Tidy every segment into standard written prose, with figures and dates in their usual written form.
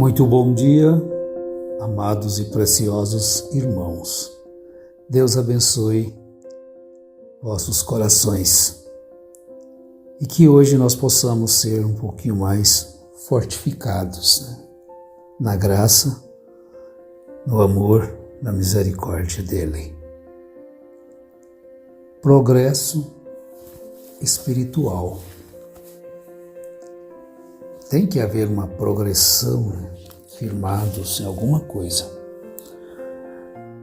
Muito bom dia, amados e preciosos irmãos. Deus abençoe vossos corações e que hoje nós possamos ser um pouquinho mais fortificados, na graça, no amor, na misericórdia dele. Progresso espiritual. Tem que haver uma progressão, firmados em alguma coisa.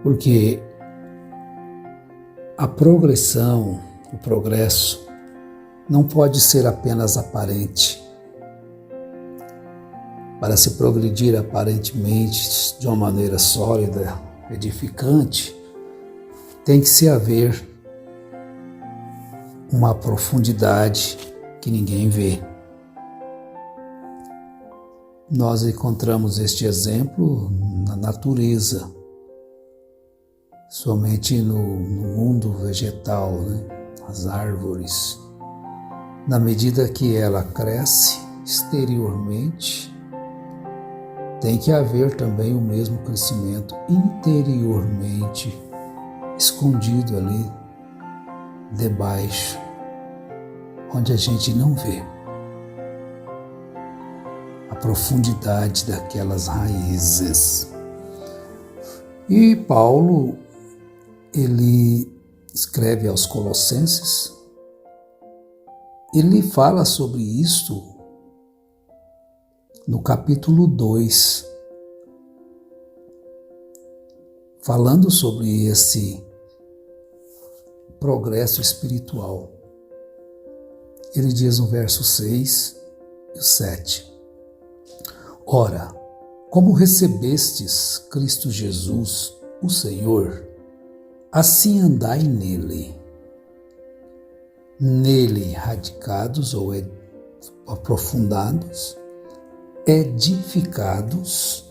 Porque a progressão, o progresso, não pode ser apenas aparente. Para se progredir aparentemente de uma maneira sólida, edificante, tem que se haver uma profundidade que ninguém vê. Nós encontramos este exemplo na natureza, somente no mundo vegetal, as árvores. Na medida que ela cresce exteriormente, tem que haver também o mesmo crescimento interiormente, escondido ali, debaixo, onde a gente não vê. A profundidade daquelas raízes. E Paulo, ele escreve aos Colossenses, ele fala sobre isto no capítulo 2, falando sobre esse progresso espiritual. Ele diz no verso 6 e 7: Ora, como recebestes Cristo Jesus, o Senhor, assim andai nele. Nele radicados ou aprofundados, edificados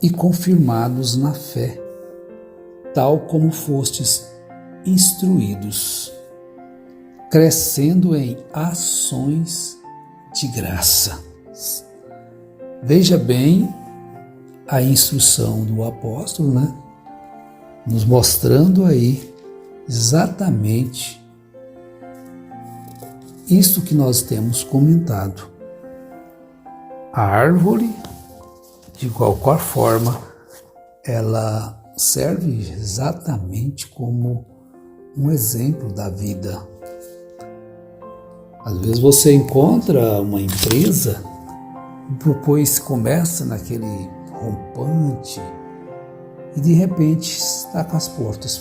e confirmados na fé, tal como fostes instruídos, crescendo em ações de graça. Veja bem a instrução do apóstolo, nos mostrando aí exatamente isso que nós temos comentado. A árvore, de qualquer forma, ela serve exatamente como um exemplo da vida. Às vezes você encontra uma empresa, depois começa naquele rompante e de repente está com as portas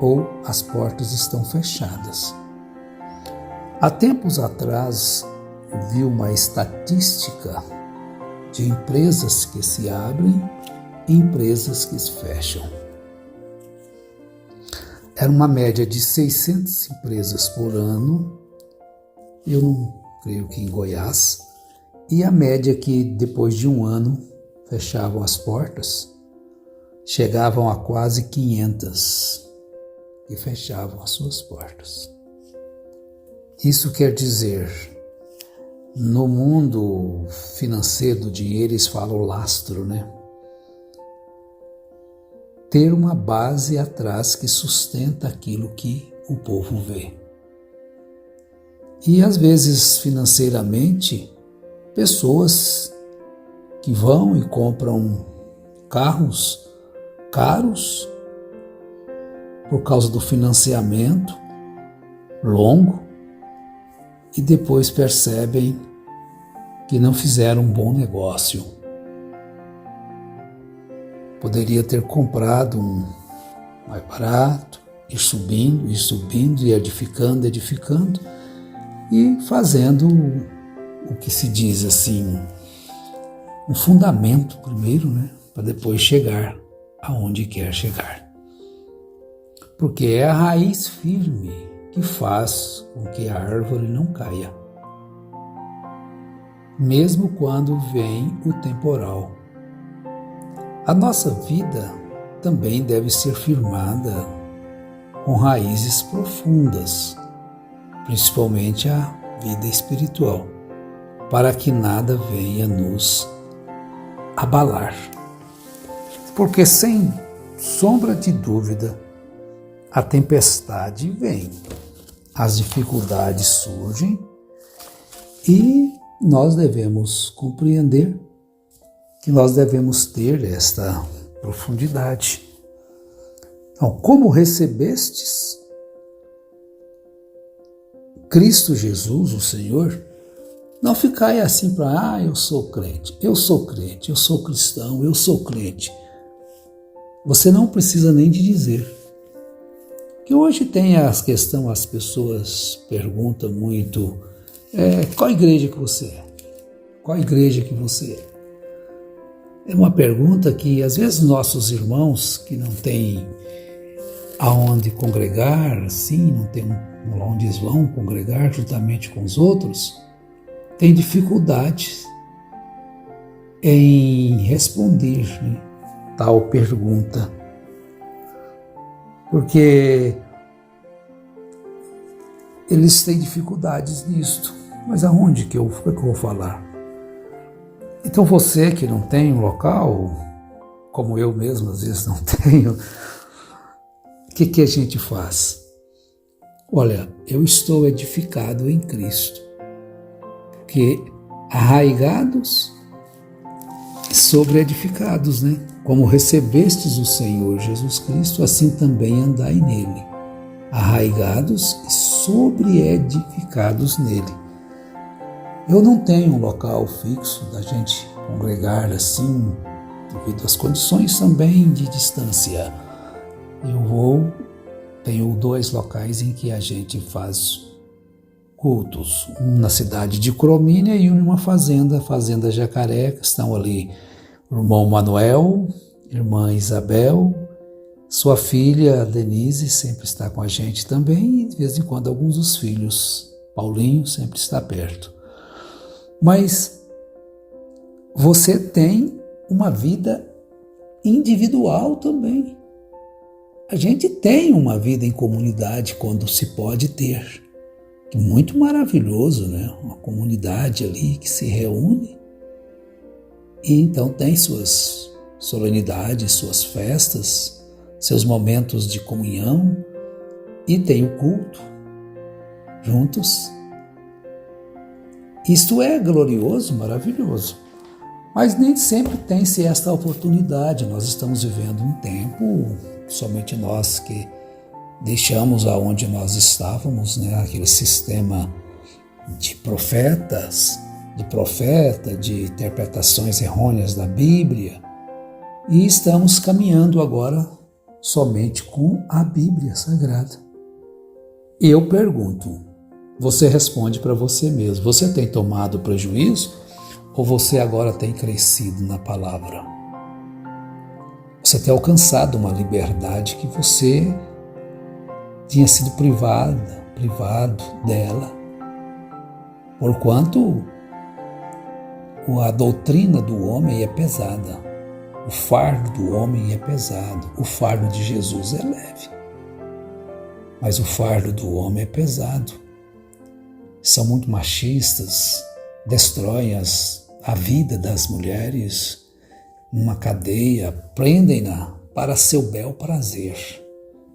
ou as portas estão fechadas. Há tempos atrás vi uma estatística de empresas que se abrem e empresas que se fecham. Era uma média de 600 empresas por ano, eu não creio que em Goiás, e a média que depois de um ano fechavam as portas, chegavam a quase 500 e fechavam as suas portas. Isso quer dizer, no mundo financeiro do dinheiro, eles falam lastro, Ter uma base atrás que sustenta aquilo que o povo vê. E às vezes, financeiramente, pessoas que vão e compram carros caros por causa do financiamento longo e depois percebem que não fizeram um bom negócio. Poderia ter comprado um mais barato, ir subindo e edificando e fazendo o que se diz assim, um fundamento primeiro, para depois chegar aonde quer chegar. Porque é a raiz firme que faz com que a árvore não caia, mesmo quando vem o temporal. A nossa vida também deve ser firmada com raízes profundas, principalmente a vida espiritual, para que nada venha nos abalar. Porque sem sombra de dúvida, a tempestade vem, as dificuldades surgem e nós devemos compreender que nós devemos ter esta profundidade. Então, como recebestes Cristo Jesus, o Senhor, não ficai assim para, eu sou crente, eu sou cristão, eu sou crente. Você não precisa nem de dizer. Que hoje tem as questões, as pessoas perguntam muito, qual igreja que você é? Qual igreja que você é? É uma pergunta que às vezes nossos irmãos que não têm aonde congregar, assim, não tem onde eles vão congregar juntamente com os outros, têm dificuldades em responder, né, tal pergunta. Porque eles têm dificuldades nisto. Mas aonde que eu vou falar? Então você que não tem um local, como eu mesmo às vezes não tenho, o que a gente faz? Olha, eu estou edificado em Cristo, porque arraigados sobre edificados, né? Como recebestes o Senhor Jesus Cristo, assim também andai nele, arraigados e sobre-edificados nele. Eu não tenho um local fixo da gente congregar assim, devido às condições também de distância. Tenho 2 locais em que a gente faz cultos, um na cidade de Cromínia e um numa fazenda, Fazenda Jacaré, que estão ali o irmão Manuel, irmã Isabel, sua filha Denise sempre está com a gente também, e de vez em quando alguns dos filhos, Paulinho sempre está perto. Mas você tem uma vida individual também. A gente tem uma vida em comunidade quando se pode ter. Muito maravilhoso, né? Uma comunidade ali que se reúne e então tem suas solenidades, suas festas, seus momentos de comunhão e tem o culto juntos. Isto é glorioso, maravilhoso. Mas nem sempre tem-se esta oportunidade. Nós estamos vivendo um tempo, somente nós que deixamos aonde nós estávamos, né, aquele sistema de profetas, de interpretações errôneas da Bíblia, e estamos caminhando agora somente com a Bíblia Sagrada. Eu pergunto, você responde para você mesmo, você tem tomado prejuízo ou você agora tem crescido na palavra? Você tem alcançado uma liberdade que você tinha sido privado dela, porquanto a doutrina do homem é pesada, o fardo do homem é pesado, o fardo de Jesus é leve, mas o fardo do homem é pesado. São muito machistas, destroem a vida das mulheres numa cadeia, prendem-na para seu bel prazer.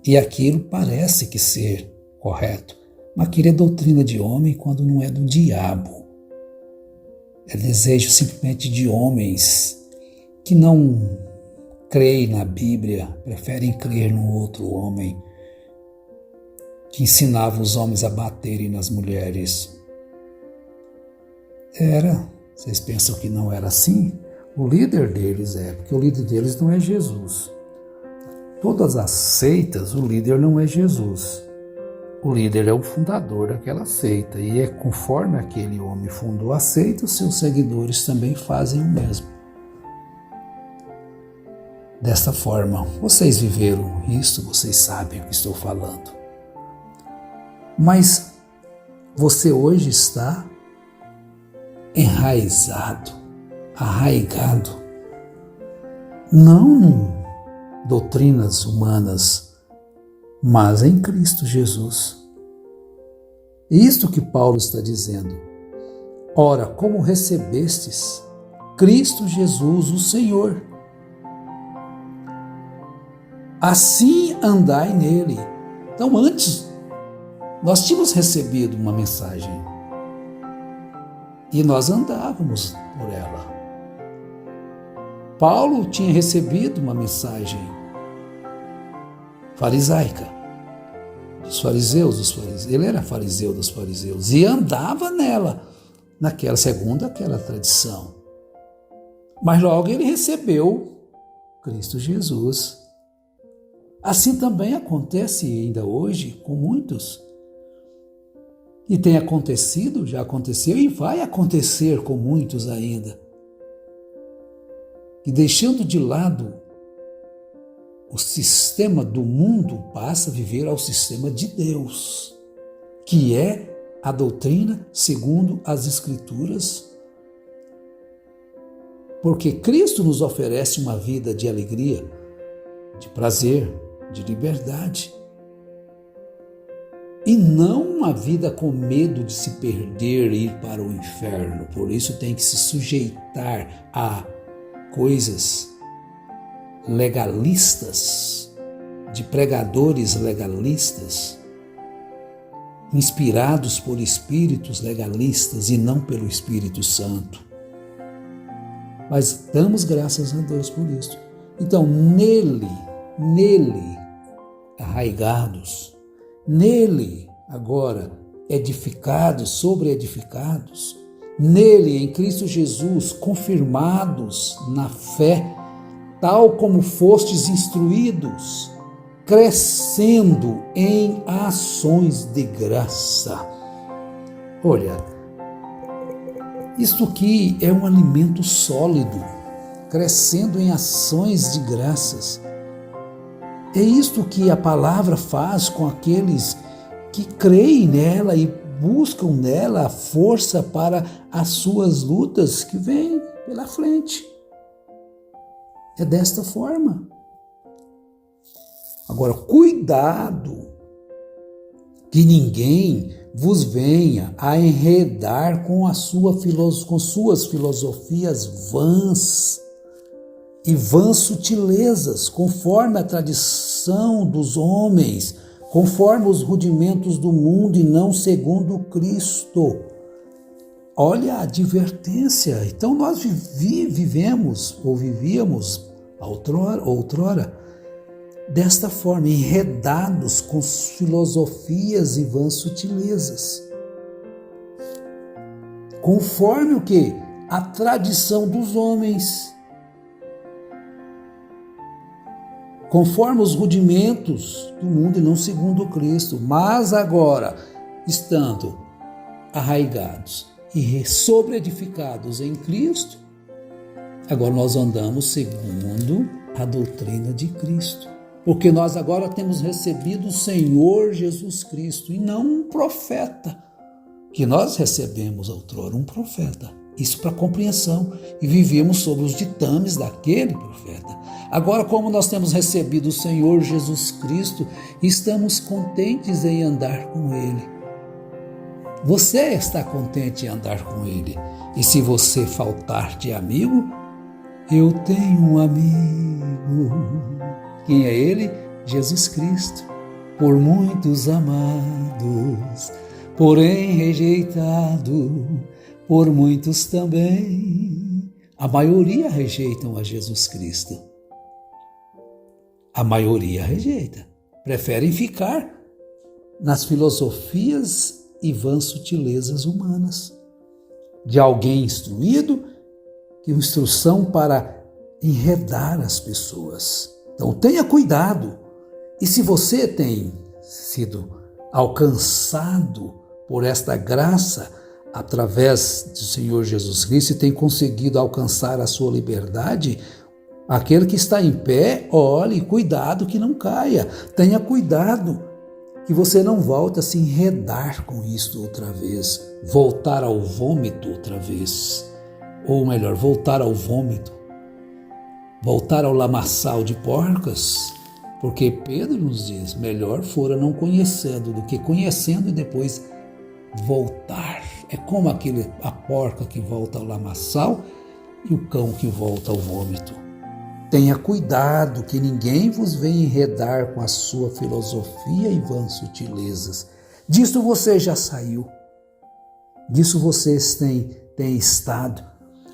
E aquilo parece que ser correto, mas aquilo é doutrina de homem quando não é do diabo. É desejo simplesmente de homens que não creem na Bíblia, preferem crer no outro homem, que ensinava os homens a baterem nas mulheres. Vocês pensam que não era assim? O líder deles porque o líder deles não é Jesus. Todas as seitas, o líder não é Jesus. O líder é o fundador daquela seita, e é conforme aquele homem fundou a seita, os seus seguidores também fazem o mesmo. Desta forma, vocês viveram isso, vocês sabem o que estou falando. Mas você hoje está enraizado, arraigado, não em doutrinas humanas, mas em Cristo Jesus. Isto que Paulo está dizendo. Ora, como recebestes Cristo Jesus, o Senhor. Assim andai nele. Então, antes, nós tínhamos recebido uma mensagem e nós andávamos por ela. Paulo tinha recebido uma mensagem farisaica dos fariseus. Ele era fariseu dos fariseus e andava nela, segundo aquela tradição. Mas logo ele recebeu Cristo Jesus. Assim também acontece ainda hoje com muitos. E tem acontecido, já aconteceu e vai acontecer com muitos ainda. E deixando de lado o sistema do mundo, passa a viver ao sistema de Deus, que é a doutrina segundo as Escrituras. Porque Cristo nos oferece uma vida de alegria, de prazer, de liberdade. E não uma vida com medo de se perder e ir para o inferno. Por isso tem que se sujeitar a coisas legalistas, de pregadores legalistas, inspirados por espíritos legalistas e não pelo Espírito Santo. Mas damos graças a Deus por isso. Então, nele, arraigados, nele, agora, edificados, sobreedificados, nele, em Cristo Jesus, confirmados na fé, tal como fostes instruídos, crescendo em ações de graça. Olha, isto aqui é um alimento sólido, crescendo em ações de graças. É isto que a palavra faz com aqueles que creem nela e buscam nela a força para as suas lutas que vêm pela frente. É desta forma. Agora, cuidado que ninguém vos venha a enredar com suas filosofias vãs e vãs sutilezas, conforme a tradição dos homens, conforme os rudimentos do mundo e não segundo Cristo. Olha a advertência. Então nós vivíamos outrora desta forma, enredados com filosofias e vãs sutilezas. Conforme o quê? A tradição dos homens. Conforme os rudimentos do mundo e não segundo Cristo. Mas agora, estando arraigados e sobreedificados em Cristo, agora nós andamos segundo a doutrina de Cristo. Porque nós agora temos recebido o Senhor Jesus Cristo e não um profeta, que nós recebemos outrora, um profeta. Isso para compreensão. E vivemos sob os ditames daquele profeta. Agora, como nós temos recebido o Senhor Jesus Cristo, estamos contentes em andar com Ele. Você está contente em andar com Ele. E se você faltar de amigo, eu tenho um amigo. Quem é Ele? Jesus Cristo. Por muitos amados, porém rejeitado, por muitos também. A maioria rejeitam a Jesus Cristo. A maioria rejeita. Preferem ficar nas filosofias e vãs sutilezas humanas. De alguém instruído, que instrução para enredar as pessoas. Então tenha cuidado. E se você tem sido alcançado por esta graça através do Senhor Jesus Cristo e tem conseguido alcançar a sua liberdade, aquele que está em pé, olhe, cuidado que não caia. Tenha cuidado que você não volte a se enredar com isto outra vez, voltar ao vômito outra vez. Ou melhor, voltar ao vômito, voltar ao lamaçal de porcas, porque Pedro nos diz, melhor fora não conhecendo do que conhecendo e depois voltar. É como a porca que volta ao lamaçal e o cão que volta ao vômito. Tenha cuidado que ninguém vos venha enredar com a sua filosofia e vãs sutilezas. Disso você já saiu. Disso vocês têm estado.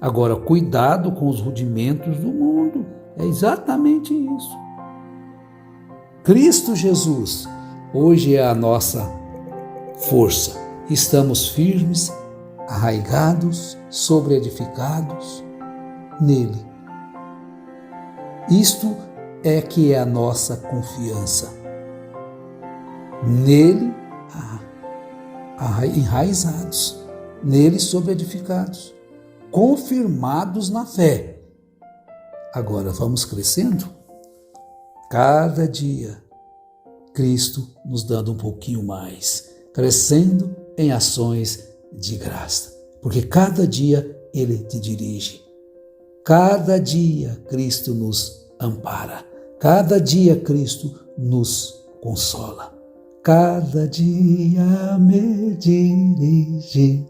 Agora, cuidado com os rudimentos do mundo. É exatamente isso. Cristo Jesus, hoje é a nossa força. Estamos firmes, arraigados, sobreedificados nele. Isto é que é a nossa confiança. Nele, enraizados, nele sobreedificados, confirmados na fé. Agora vamos crescendo? Cada dia, Cristo nos dando um pouquinho mais, crescendo em ações de graça, porque cada dia Ele te dirige. Cada dia Cristo nos ampara. Cada dia Cristo nos consola. Cada dia me dirige.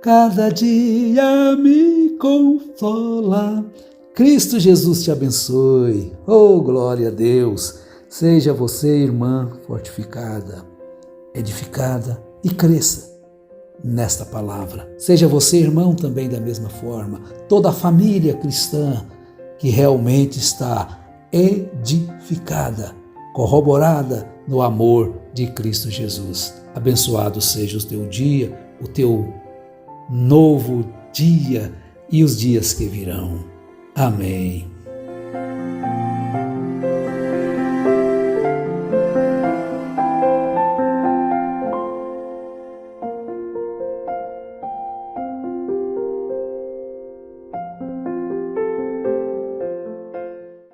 Cada dia me consola. Cristo Jesus te abençoe. Oh, glória a Deus. Seja você, irmã, fortificada, edificada e cresça nesta palavra. Seja você, irmão, também da mesma forma. Toda a família cristã que realmente está edificada, corroborada no amor de Cristo Jesus. Abençoado seja o teu dia, o teu novo dia e os dias que virão. Amém.